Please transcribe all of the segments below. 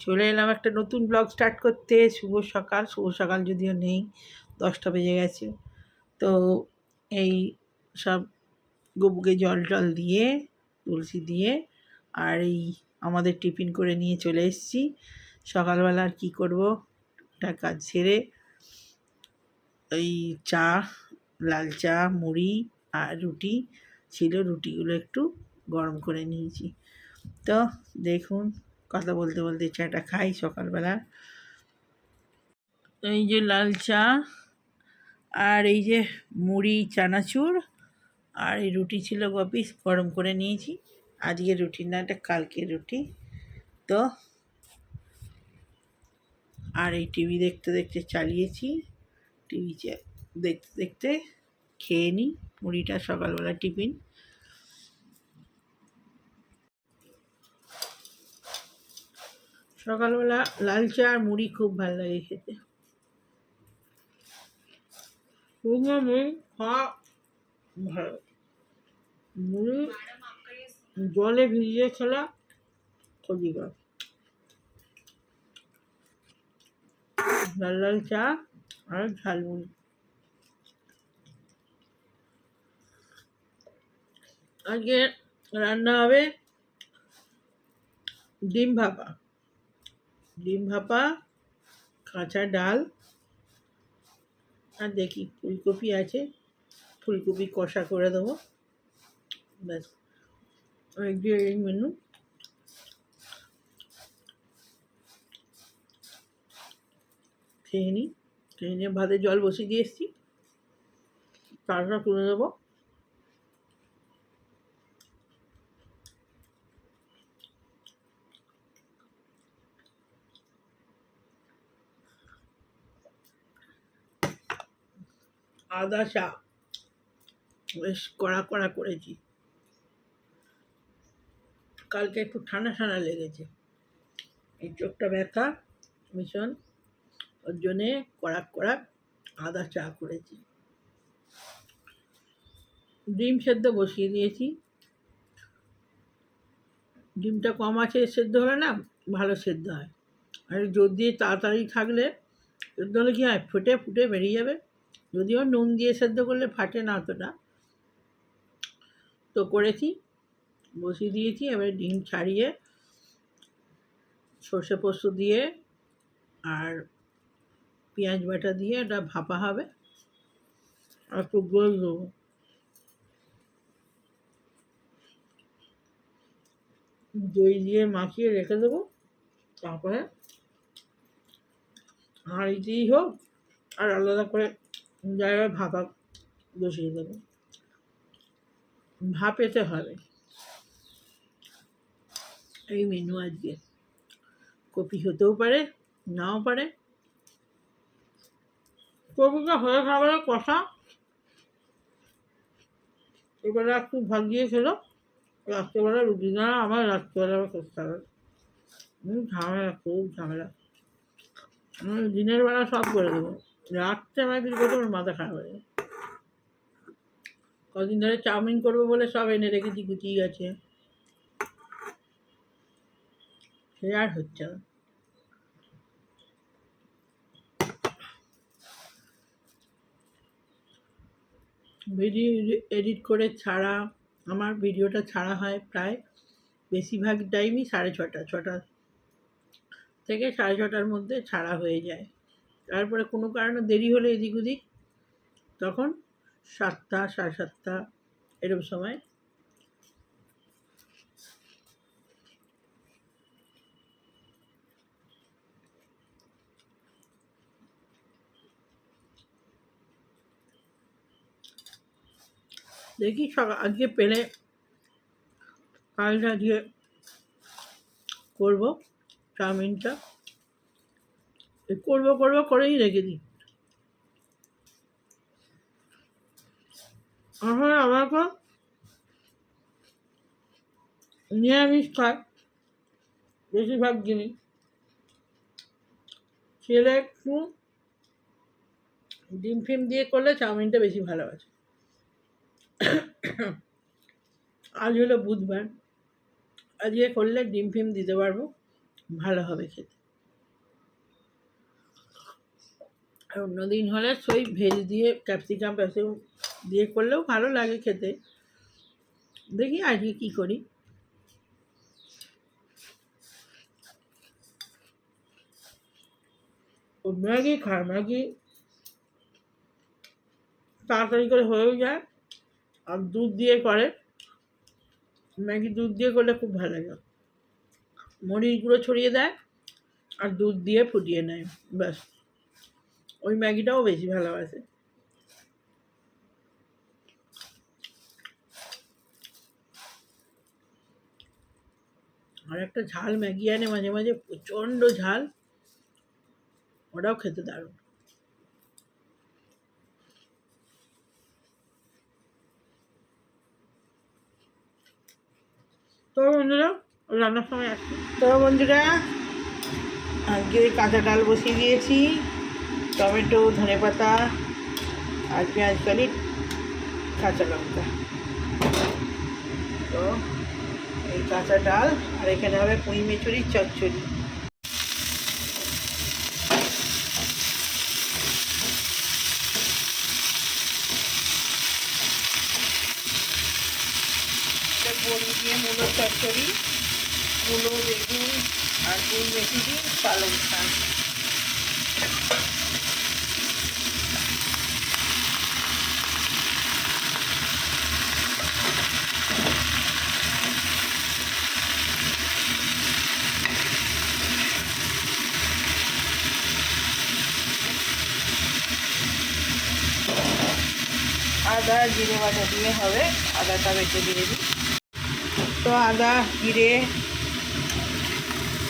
চলে এলাম একটা নতুন ব্লগ স্টার্ট করতে। শুভ সকাল, শুভ সকাল যদিও নেই, 10টা বেজে গেছে। তো এই সব গবুকে জল টল দিয়ে, তুলসী দিয়ে, আর এই আমাদের টিফিন করে নিয়ে চলে এসেছি। সকালবেলা আর কী করবো, একটা কাজ সেরে ওই চা, লাল চা, মুড়ি আর রুটি ছিল, রুটিগুলো একটু গরম করে নিয়েছি। তো দেখুন, কথা বলতে বলতে চাটা খাই সকালবেলা। এই যে লাল চা আর এই যে মুড়ি, চানাচুর আর এই রুটি ছিল পিস, গরম করে নিয়েছি। আজকে রুটি না, এটা কালকের রুটি। তো আর এই টিভি দেখতে দেখতে চালিয়েছি, টিভি দেখতে দেখতে খেয়ে নিই মুড়িটা, সকালবেলা টিফিন। সকালবেলা লাল চা আর মুড়ি খুব ভালো লাগে খেতে। মুড়ি খাওয়া ভালো, মুড়ি জলে ভিজিয়ে খেলা ক্ষতিকর। লাল লাল চা আর ঝালমুড়ি। আজকে রান্না হবে ডিম ভাপা, কাঁচা ডাল, আর দেখি ফুলকপি আছে, ফুলকপি কষা করে দেবো, ব্যাস। এই মেনু। খেয়ে নিয়ে ভাতে জল বসিয়ে দিয়ে এসেছি, চাটা তুলে দেবো। আদা চা বেশ কড়া কড়া করেছি, কালকে একটু ঠান্ডা ঠান্ডা লেগেছে, এই চোখটা ব্যথা ভীষণ, ওর জন্যে কড়া কড়া আদা চা করেছি। ডিম সেদ্ধ বসিয়ে দিয়েছি, ডিমটা কম আছে সেদ্ধ হলে না ভালো সেদ্ধ হয়, আর জোর দিয়ে তাড়াতাড়ি থাকলে সেদ্ধ হলে কী হয়, ফুটে ফুটে বেরিয়ে যাবে। যদিও নুন দিয়ে সেদ্ধ করলে ফাটে না অতটা। তো করেছি, বসিয়ে দিয়েছি। এবার ডিম ছাড়িয়ে সর্ষে পোস্ত দিয়ে আর পেঁয়াজ বাটা দিয়ে এটা ভাপা হবে, আর একটু গোল দেবো, দই দিয়ে মাখিয়ে রেখে দেবো। তারপরে হাঁড়িতেই হোক আর আলাদা করে জায়গায় ভাপা বসিয়ে দেবো, ভাপেতে হবে। এই মেনু আজকে। কপি হতেও পারে, নাও পারে। কপিটা হয়ে খাবারের কষা, এবারে একটু ভাত দিয়ে খেলো। রাত্রেবেলা রুটি না, আমার রাত্রেবেলা করতে হবে, ঝামেলা, খুব ঝামেলা। দিনের বেলা সব করে দেবো, রাত্রে আমার কিছু করতে আমার মাথা খারাপ হয়ে যায়। কদিন ধরে চাউমিন করবো বলে সব এনে রেখেছি, গুটিয়ে গেছে, সে আর হচ্ছে না। ভিডিও এডিট করে ছাড়া, আমার ভিডিওটা ছাড়া হয় প্রায় বেশিরভাগ টাইমই 6:30 থেকে 6:30টার মধ্যে ছাড়া হয়ে যায়। তারপরে কোনো কারণে দেরি হলে এদিক ওদিক, তখন 7টা, 7:30 এরকম সময়। দেখি আজকে পেলে কালটা দিয়ে করবো চাউমিনটা, করবো করেই রেখে দিই। আসলে আমাকে নিরামিষ খায় বেশিরভাগ জিনিস, ছেলে একটু ডিম ফিম দিয়ে করলে চাউমিনটা বেশি ভালোবাসে। আজ হলো বুধবার, আজকে করলে ডিম ফিম দিতে পারবো, ভালো হবে খেতে। আর অন্যদিন হলে সই ভেজ দিয়ে ক্যাপসিকাম দিয়ে করলেও ভালো লাগে খেতে। দেখি আজকে কী করি। ম্যাগি খায়, ম্যাগি তাড়াতাড়ি করে হয়েও যায়, আর দুধ দিয়ে করে। ম্যাগি দুধ দিয়ে করলে খুব ভালো লাগে। মরিচ গুঁড়ো ছড়িয়ে দেয় আর দুধ দিয়ে ফুটিয়ে নেয়, ব্যাস। ওই ম্যাগিটাও বেশি ভালোবাসে। আর একটা ঝাল ম্যাগি আনে মাঝে মাঝে, প্রচণ্ড ঝাল, ওটাও খেতে দারুণ। তো বন্ধুরা, রান্নার সময় আসছি। তো বন্ধুরা, আজকে কাঁচা ডাল বসিয়ে দিয়েছি, টমেটো, ধনেপাতা আর পেঁয়াজ কালি, কাঁচা লঙ্কা। তো এই কাঁচা ডাল, আর এখানে হবে পুঁই মেচুরির চচ্চড়ি। বড়ি দিয়ে মূলোর চচ্চড়ি, মূলো, বেগুন আর পুঁই মেচুরি, পালং শাক। আদা জিরে বাটা দিয়ে হবে, আদাটা বেটে দিয়ে দিই। তো আদা জিরে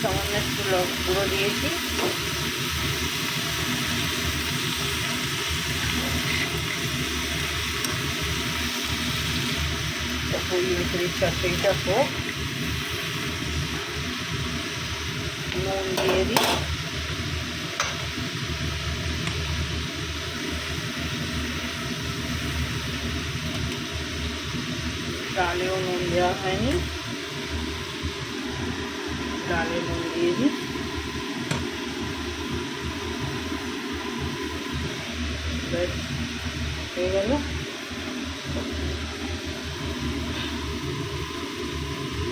সামান্য একটু গুঁড়ো দিয়েছি, পুঁই মেচুরির চচ্চড়িটা হোক, নুন দিয়ে দিই, ডালেও নুন দেওয়া হয়নি, ডালে নুন দিয়ে দিই, হয়ে গেল।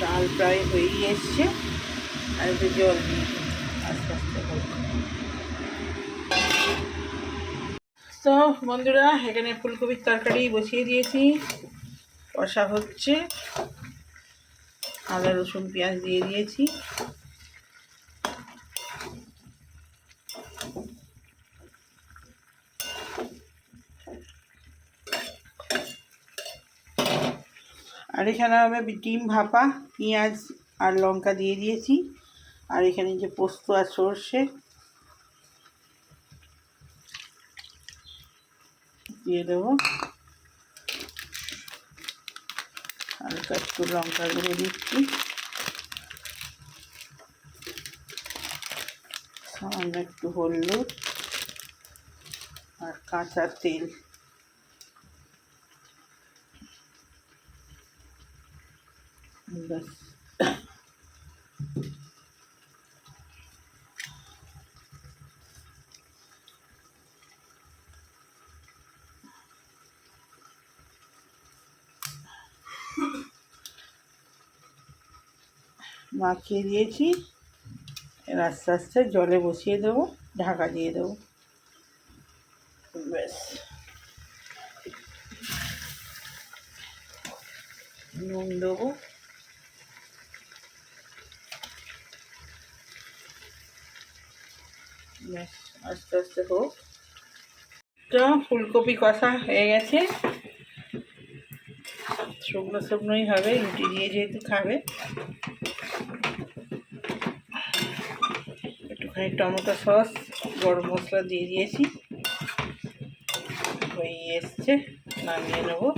ডাল প্রায় হয়েই এসছে, আর একটু জল দিয়ে আস্তে আস্তে হোক। তো বন্ধুরা, এখানে ফুলকপির তরকারি বসিয়ে দিয়েছি, কষা হচ্ছে, আদা রসুন পেঁয়াজ দিয়ে দিয়েছি। আর এখানে হবে ডিম ভাপা, পেঁয়াজ আর লঙ্কা দিয়ে দিয়েছি। আর এখানে যে পোস্ত আর সর্ষে দিয়ে দেবো, হালকা একটু লঙ্কা গুঁড়ো দিচ্ছি, সামান্য একটু হলুদ আর কাঁচা তেল। ব্যাস, মাখিয়ে দিয়েছি। এর আস্তে আস্তে জলে বসিয়ে দেবো, ঢাকা দিয়ে দেবো, ব্যাস। নুন দেবো, ব্যাস, আস্তে আস্তে হোক। তো ফুলকপি কষা হয়ে গেছে, শুকনো শুকনোই হবে, রুটি দিয়ে যেহেতু খাবে। একটুখানি টমেটো সস, গরম মশলা দিয়ে দিয়েছি, হয়ে এসছে, নামিয়ে নেবো।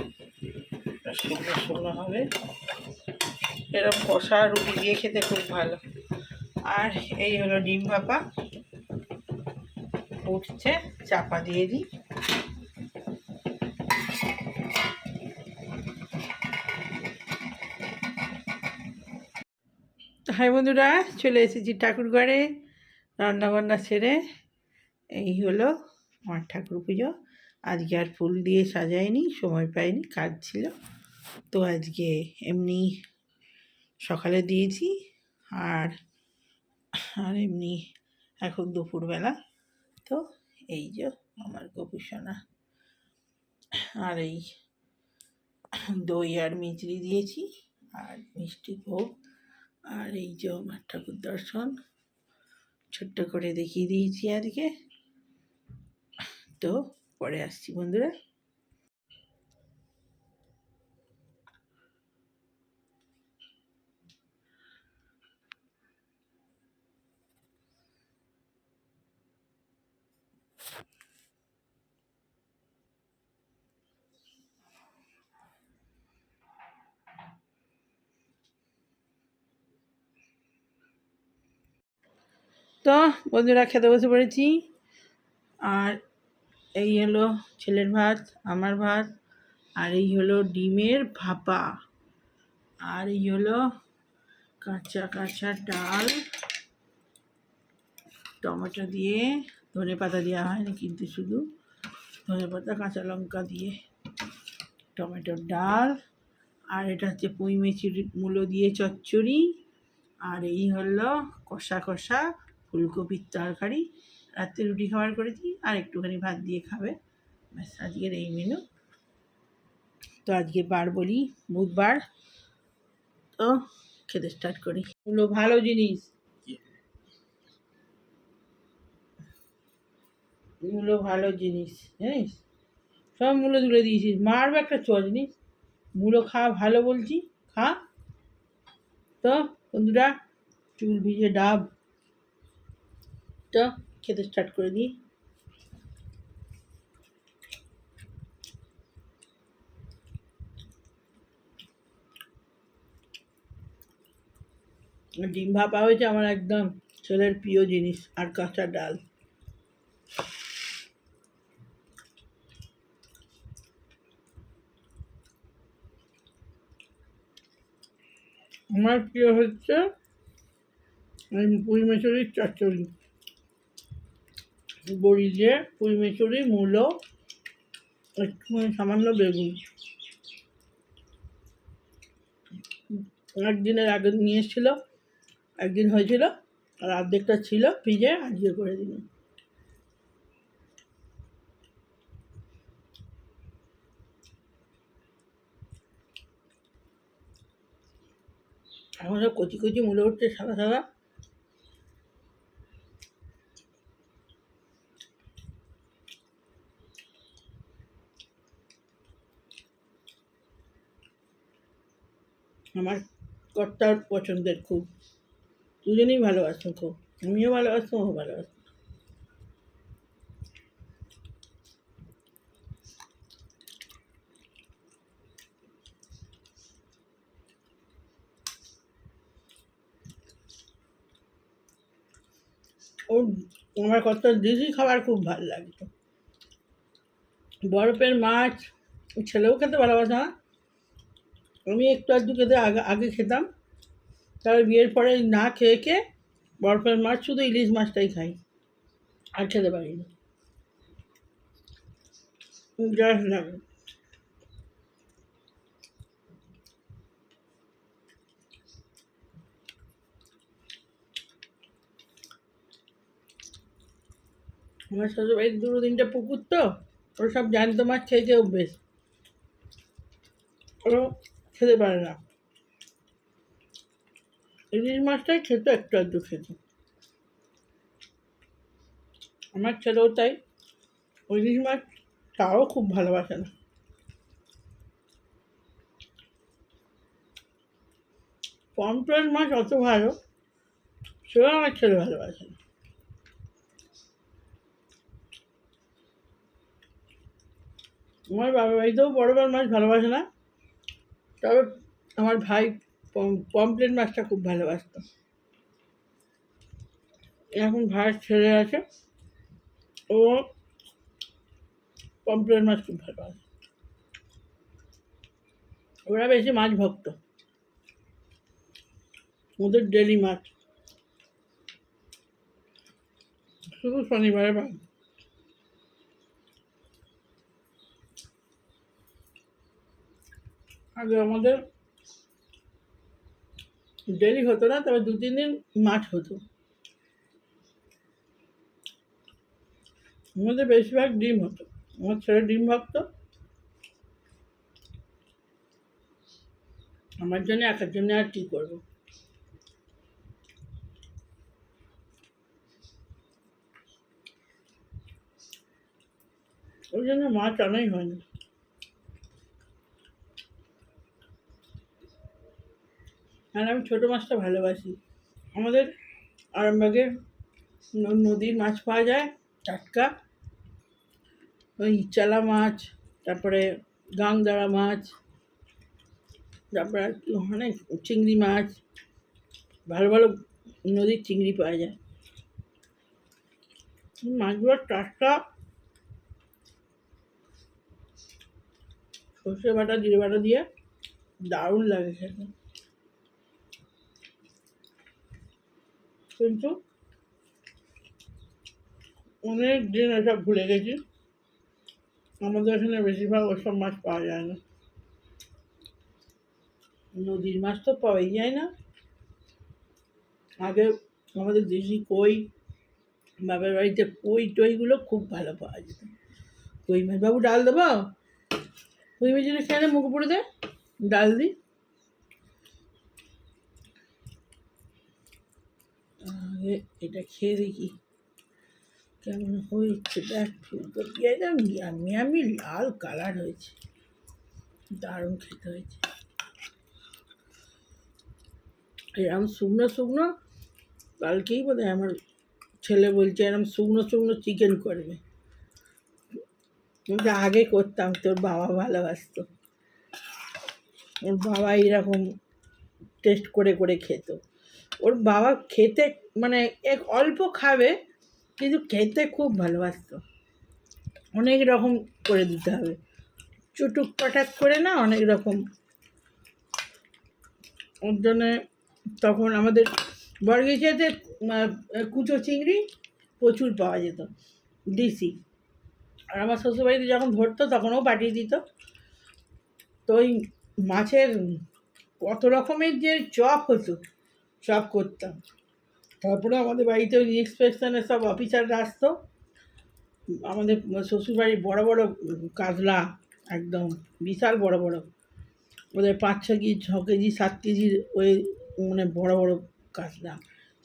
শুকনো শুকনো হবে, এরকম কষা রুটি দিয়ে খেতে খুব ভালো। আর এই হলো ডিম ভাপা, উঠছে, চাপা দিয়ে দিই। হাই বন্ধুরা, চলে এসেছি ঠাকুর ঘরে রান্নাবান্না সেরে। এই হলো আমার ঠাকুর পুজো। আজকে আর ফুল দিয়ে সাজাইনি, সময় পাইনি, কাজ ছিল। তো আজকে এমনি সকালে দিয়েছি, আর আর এমনি এখন দুপুরবেলা। তো এই যে আমার গোপুসোনা, আর এই দই আর মিচড়ি দিয়েছি, আর মিষ্টি ভোগ, আর এই যে আমার ঠাকুর দর্শন ছোট্ট করে দেখিয়ে দিয়েছি আজকে। তো পরে আসছি বন্ধুরা। তো বন্ধুরা, খেতে বসে পড়েছি। আর এই হলো ছেলের ভাত, আমার ভাত, আর এই হলো ডিমের ভাপা, আর এই হলো কাঁচা কাঁচা ডাল, টমেটো দিয়ে, ধনে পাতা দেওয়া হয়নি কিন্তু শুধু ধনে পাতা কাঁচা লঙ্কা দিয়ে টমেটোর ডাল। আর এটা হচ্ছে পুঁই মেথির মূলো দিয়ে চচ্চড়ি। আর এই হলো কষা কষা ফুলকপির তরকারি। রাত্রে রুটি খাবার করেছি, আর একটুখানি ভাত দিয়ে খাবে, ব্যাস আজকের এই মেনু। তো আজকে বার বলি বুধবার। তো খেতে স্টার্ট করি। মূলো ভালো জিনিস, মূলো ভালো জিনিস জানিস, সব মূলো তুলে দিয়েছিস, মারবে একটা চ জিনিস। মূলো খাওয়া ভালো বলছি, খা। তো বন্ধুরা, চুল ভিজে ডাব। তো খেতে স্টার্ট করে দিই। ডিম ভাপা হয়েছে আমার একদম ছেলের প্রিয় জিনিস, আর কাঁচা ডাল। আমার প্রিয় হচ্ছে পুঁই মেচুরির চচ্চড়ি, বড়ি দিয়ে পুঁই মেচুরি, মূলো, একটুখানি সামান্য বেগুন। একদিনের আগে নিয়ে এসেছিলো, একদিন হয়েছিল, আর অর্ধেকটা ছিল ফ্রিজে, আজকে করে দিলাম। এখন সব কচি কচি মূলো উঠছে, সাদা সাদা। আমার কর্তার পছন্দের খুব, দুজনেই ভালোবাসতাম খুব, আমিও ভালোবাসতাম, ও ভালোবাসতাম। ও আমার কর্তার দেশি খাবার খুব ভালো লাগতো। বরফের মাছ ছেলেও খেতে ভালোবাসে না, আমি একটু আধটু খেতে আগে আগে খেতাম। তারপর বিয়ের পরে না খেয়ে খেয়ে বরফের মাছ, শুধু ইলিশ মাছটাই খাই, আর খেতে পারি না, গ্যাস লাগে। আমার শ্বশুরবাড়ির দুটো তিনটে পুকুর, তো ওরা সব জ্যান্ত মাছ খেয়ে খেয়ে অভ্যেস, ওরা খেতে পারে না। ইলিশ মাছটাই খেতে একটু আধটু খেত, আমার ছেলেও তাই। ইলিশ মাছ তাও খুব ভালোবাসে না। পমফ্রেট মাছ অত ভালো, সেও আমার ছেলে ভালোবাসে না। আমার বাবার বাড়িতেও বড় মাছ ভালোবাসে না, তবে আমার ভাই পমফ্রেট মাছটা খুব ভালোবাসত। এখন ভাইয়ের ছেলে আছে, ও পমফ্রেট মাছ খুব ভালোবাসে, ওরা বেশি মাছ ভক্ত। ওদের ডেলি মাছ, শুধু শনিবারে বাদ। আগে আমাদের ডেলি হতো না, তবে 2-3 দিন মাছ হতো। আমাদের বেশিরভাগ ডিম হতো, আমার ছেলে ডিম ভাবতো, আমার জন্য একার জন্য আর কী করবো। ওই জন্য মাছ আনাই হয়নি। আর আমি ছোটো মাছটা ভালোবাসি। আমাদের আরামবাগে নদীর মাছ পাওয়া যায় টাটকা, ওই চালা মাছ, তারপরে গাংদাড়া মাছ, তারপরে আর কি অনেক চিংড়ি মাছ, ভালো ভালো নদীর চিংড়ি পাওয়া যায়। মাছগুলো টাটকা, সর্ষে বাটা জিরে বাটা দিয়ে দারুণ লাগে খেতে। কিন্তু অনেক দিন এসব ভুলে গেছি, আমাদের এখানে বেশিরভাগ ওসব মাছ পাওয়া যায় না। নদীর মাছ তো পাওয়াই যায় না। আগে আমাদের দেশি কই, বাবার বাড়িতে কই টইগুলো খুব ভালো পাওয়া যেত। কই মাছ, বাবু ডাল দেবো? কই মাছের খেয়ে মুখে পড়ে দে, ডাল দিই। আগে এটা খেয়ে দেখি কেমন হয়েছে। দেখ ফুলকপি একদম ইয়ামি ইয়ামি লাল কালার হয়েছে, দারুণ খেতে হয়েছে। এরকম শুকনো শুকনো, কালকেই বোধহয় আমার ছেলে বলছে এরকম শুকনো শুকনো চিকেন করবে। কিন্তু আগে করতাম, তোর বাবা ভালোবাসতো, ওর বাবা এরকম টেস্ট করে করে খেত। ওর বাবা খেতে মানে এক অল্প খাবে, কিন্তু খেতে খুব ভালোবাসতো। অনেক রকম করে দিতে হবে, চুটুক পাটাক করে না, অনেক রকম। ওর জন্যে তখন আমাদের বর্গিচাতে কুচো চিংড়ি প্রচুর পাওয়া যেত, দিশি। আর আমার শ্বশুরবাড়িতে যখন ধরতো তখনও পাঠিয়ে দিত। তো ওই মাছের কত রকমের যে চপ হতো, চপ করতাম। তারপরে আমাদের বাড়িতে ওই ইন্সপেকশনের সব অফিসাররা আসতো, আমাদের শ্বশুরবাড়ির বড় বড় কাতলা, একদম বিশাল বড় বড়, ওদের 5-6 কেজি 6 কেজি 7 কেজির ওই মানে বড় বড় কাতলা,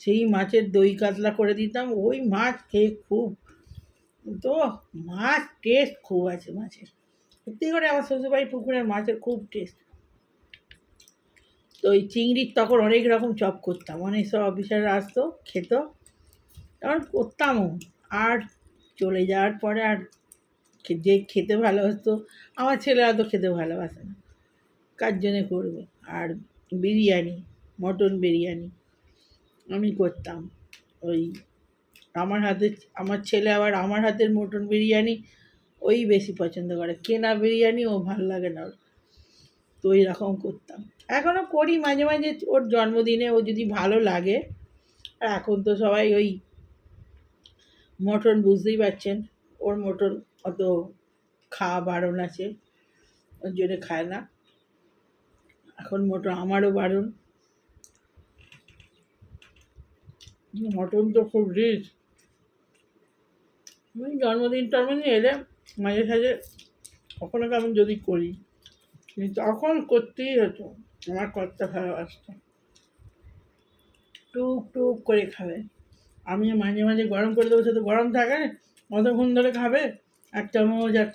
সেই মাছের দই কাতলা করে দিতাম। ওই মাছ খেয়ে খুব, তো মাছ টেস্ট খুব আছে মাছের, সত্যি করে আমার শ্বশুরবাড়ির পুকুরের মাছের খুব টেস্ট। তো ওই চিংড়ির তখন অনেক রকম চপ করতাম, অনেক সব অফিসাররা আসতো খেত, তখন করতামও। আর চলে যাওয়ার পরে আর যে খেতে ভালোবাসতো, আমার ছেলেরা তো খেতে ভালোবাসে না, কার জন্যে করবে। আর বিরিয়ানি, মটন বিরিয়ানি আমি করতাম। ওই আমার হাতে, আমার ছেলে আবার আমার হাতের মটন বিরিয়ানি ওই বেশি পছন্দ করে, কেনা বিরিয়ানি ও ভালো লাগে না ওর। তো ওই রকম করতাম, এখনও করি মাঝে মাঝে ওর জন্মদিনে, ও যদি ভালো লাগে। আর এখন তো সবাই ওই মটন, বুঝতেই পারছেন, ওর মটন অত খাওয়া বারণ আছে, ওর জন্য খায় না এখন মটন। আমারও বারণ, মটন তো খুব রিচ। আমি জন্মদিন টন্মদিন এলে মাঝে সাঝে কখনো কেমন যদি করি, কিন্তু তখন করতেই হতো, আমার কর্তা ভালোবাসতো, টুক টুক করে খাবে। আমি মাঝে মাঝে গরম করে দেবো, সে তো গরম থাকে, অতক্ষণ ধরে খাবে, 1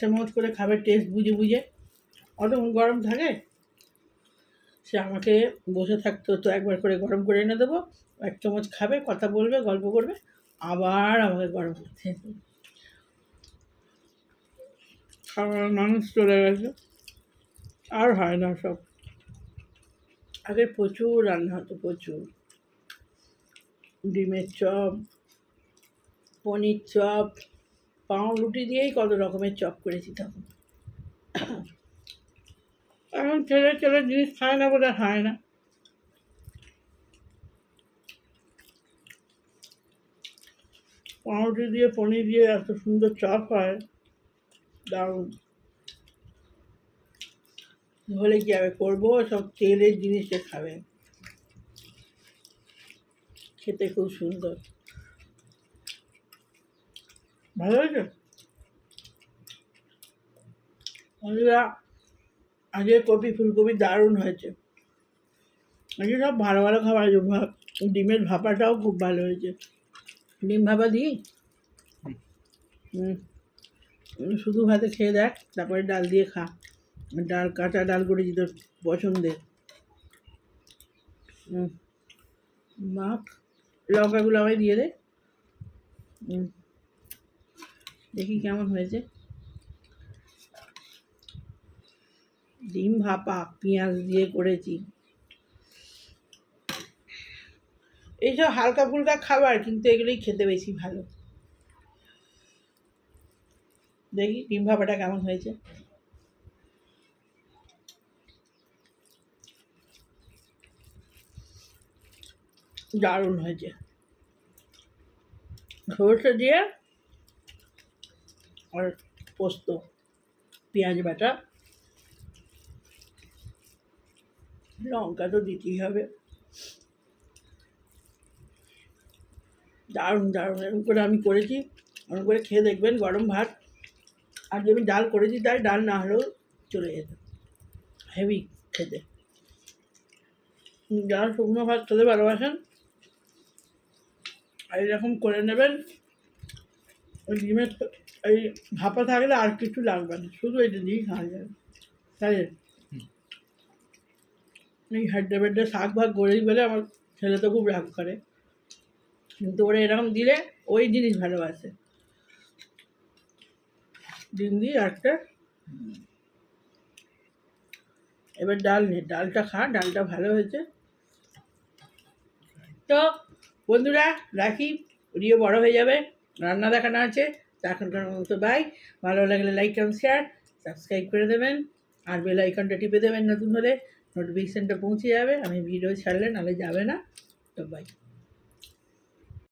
চামচ করে খাবে, টেস্ট বুঝে বুঝে, অতক্ষণ গরম থাকে। সে আমাকে বসে থাকতে হতো, একবার করে গরম করে এনে দেবো, 1 চামচ খাবে, কথা বলবে, গল্প করবে, আবার আমাকে গরম করতে হতো। খাবার মানুষ চলে গেছে, আর হয় না সব। আগে প্রচুর রান্না হতো, প্রচুর ডিমের চপ, পনির চপ, পাউরুটি দিয়েই কত রকমের চপ করেছি তখন। এখন ছেলে ছেলে জিনিস খায় না বলে হয় না। পাউরুটি দিয়ে পনির দিয়ে এত সুন্দর চপ হয়, দারুণ। হলে কি হবে, করবো সব তেলের জিনিসটা খাবে, খেতে খুব সুন্দর। ভালো হয়েছে বন্ধুরা, আজকে কপি ফুলকপি দারুণ হয়েছে। আজকে সব ভালো ভালো খাবার আছে। ডিমের ভাপাটাও খুব ভালো হয়েছে। ডিম ভাপা দিই, শুধু ভাতে খেয়ে দেখ, তারপরে ডাল দিয়ে খা। ডাল, কাঁচা ডাল করেছি তোর পছন্দের। মাখ, লঙ্কাগুলো আমায় দিয়ে দে। দেখি কেমন হয়েছে। ডিম ভাপা পেঁয়াজ দিয়ে করেছি। এইসব হালকা ফুলকা খাবার, কিন্তু এগুলোই খেতে বেশি ভালো। দেখি ডিম ভাপাটা কেমন হয়েছে। দারুণ হয়েছে। সরষে দিয়ে আর পোস্ত, পেঁয়াজ বাটা, লঙ্কা তো দিতেই হবে। দারুণ দারুণ, এরকম করে আমি করেছি, এরকম করে খেয়ে দেখবেন। গরম ভাত, আর যে আমি ডাল করেছি তাই ডাল না হলেও চলে যেত, হেভি খেতে। যারা শুকনো ভাত খেতে ভালোবাসেন এইরকম করে নেবেন। ওই ডিমের এই ভাপা থাকলে আর কিছু লাগবে না, শুধু এটা দিয়েই খাওয়া যাবে। তাই এই হাড্ডে বেড্ডে শাক ভাগ করেই বলে আমার ছেলে তো খুব রাগ করে, কিন্তু ওরা এরকম দিলে ওই জিনিস ভালোবাসে। ডিম দিয়ে একটা, এবার ডাল নে, ডালটা খা, ডালটা ভালো হয়েছে। তো বন্ধুরা রাখি, ভিডিও বড় হয়ে যাবে, রান্না দেখানো আছে। তো এখনকার মতো বাই। ভালো লাগলে লাইক কমেন্ট শেয়ার সাবস্ক্রাইব করে দেবেন, আর বেল আইকনটা টিপে দেবেন, নতুন হলে নোটিফিকেশানটা পৌঁছে যাবে, আমি ভিডিও ছাড়লে নাহলে যাবে না। তো বাই।